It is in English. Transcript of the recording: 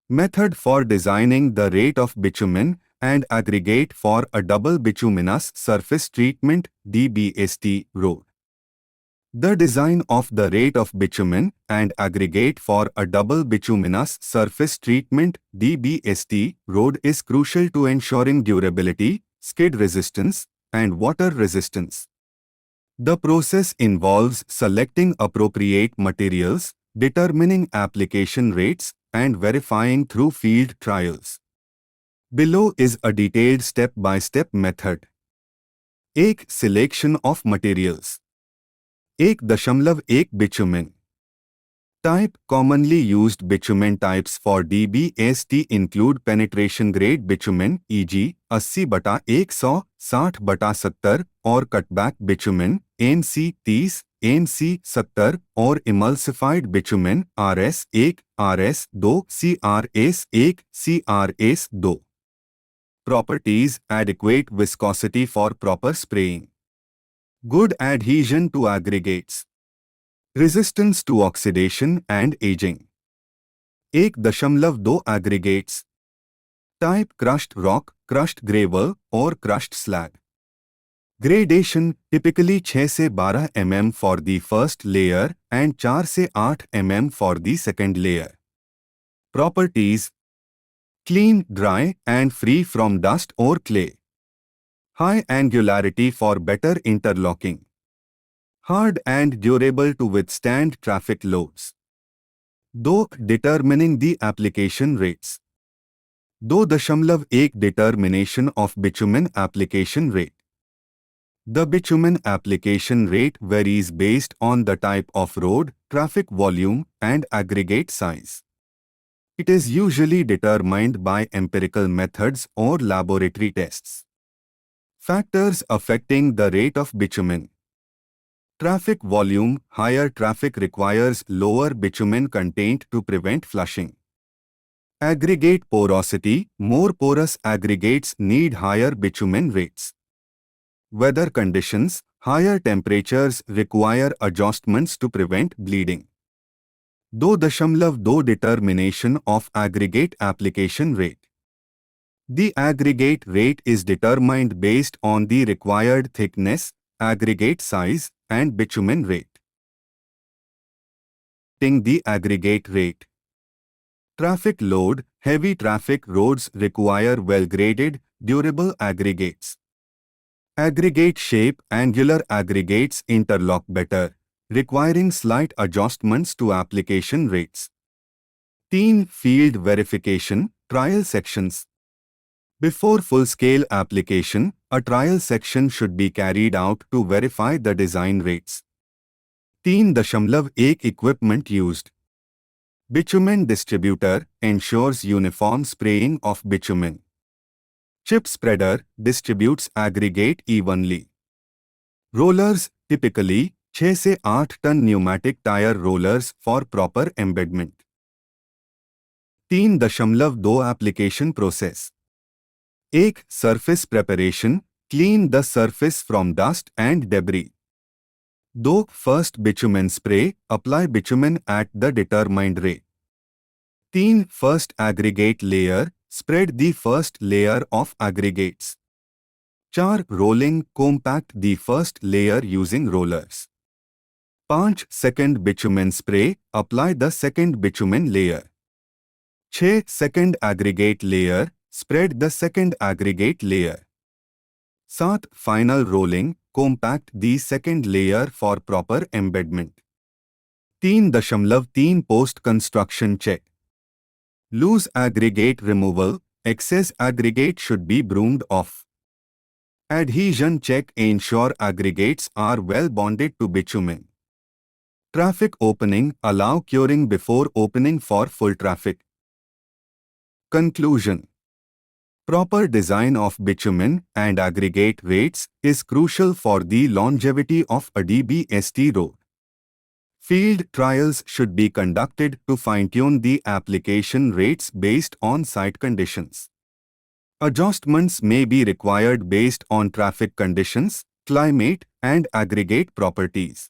Method for designing the rate of bitumen and aggregate for a double bituminous surface treatment DBST road. The design of the rate of bitumen and aggregate for a double bituminous surface treatment DBST road is crucial to ensuring durability, skid resistance, and water resistance. The process involves selecting appropriate materials, determining application rates, and verifying through field trials. Below is a detailed step-by-step method. 1. Selection of materials. 1.1 bitumen. Type. Commonly used bitumen types for DBST include penetration grade bitumen e.g. 80/100, 60/70 or cutback bitumen NC 30, NC 70 or emulsified bitumen RS1, RS2, CRS1, CRS2. Properties. Adequate viscosity for proper spraying. Good adhesion to aggregates. Resistance to oxidation and aging. 1.2 aggregates. Type. Crushed rock, crushed gravel or crushed slag. Gradation. Typically 6 से 12 mm for the first layer and 4 से 8 mm for the second layer. Properties. Clean, dry and free from dust or clay. High angularity for better interlocking. Hard and durable to withstand traffic loads. 2. Determining the application rates. 2.1 Determination of bitumen application rate. The bitumen application rate varies based on the type of road, traffic volume, and aggregate size. It is usually determined by empirical methods or laboratory tests. Factors affecting the rate of bitumen. Traffic volume. Higher traffic requires lower bitumen content to prevent flushing. Aggregate porosity. More porous aggregates need higher bitumen rates. Weather conditions. Higher temperatures require adjustments to prevent bleeding. 2.2 Determination of aggregate application rate. The aggregate rate is determined based on the required thickness, aggregate size, and bitumen rate. The aggregate rate. Traffic load. Heavy traffic roads require well-graded, durable aggregates. Aggregate shape. Angular aggregates interlock better, requiring slight adjustments to application rates. Field verification. Trial sections. Before full-scale application, a trial section should be carried out to verify the design rates. 3.1 Equipment used. Bitumen distributor ensures uniform spraying of bitumen. Chip spreader distributes aggregate evenly. Rollers. Typically 6 से 8 ton pneumatic tire rollers for proper embedment. 3.2 Application process. 1. Surface preparation. Clean the surface from dust and debris. 2. First bitumen spray. Apply bitumen at the determined rate. 3. First aggregate layer. Spread the first layer of aggregates. 4. Rolling. Compact the first layer using rollers. 5. Second bitumen spray. Apply the second bitumen layer. 6. Second aggregate layer. Spread the second aggregate layer. 7. Final rolling. Compact the second layer for proper embedment. 3.3 Post-construction check. Loose aggregate removal. Excess aggregate should be broomed off. Adhesion check. Ensure aggregates are well bonded to bitumen. Traffic opening. Allow curing before opening for full traffic. Conclusion. Proper design of bitumen and aggregate rates is crucial for the longevity of a DBST road. Field trials should be conducted to fine-tune the application rates based on site conditions. Adjustments may be required based on traffic conditions, climate, and aggregate properties.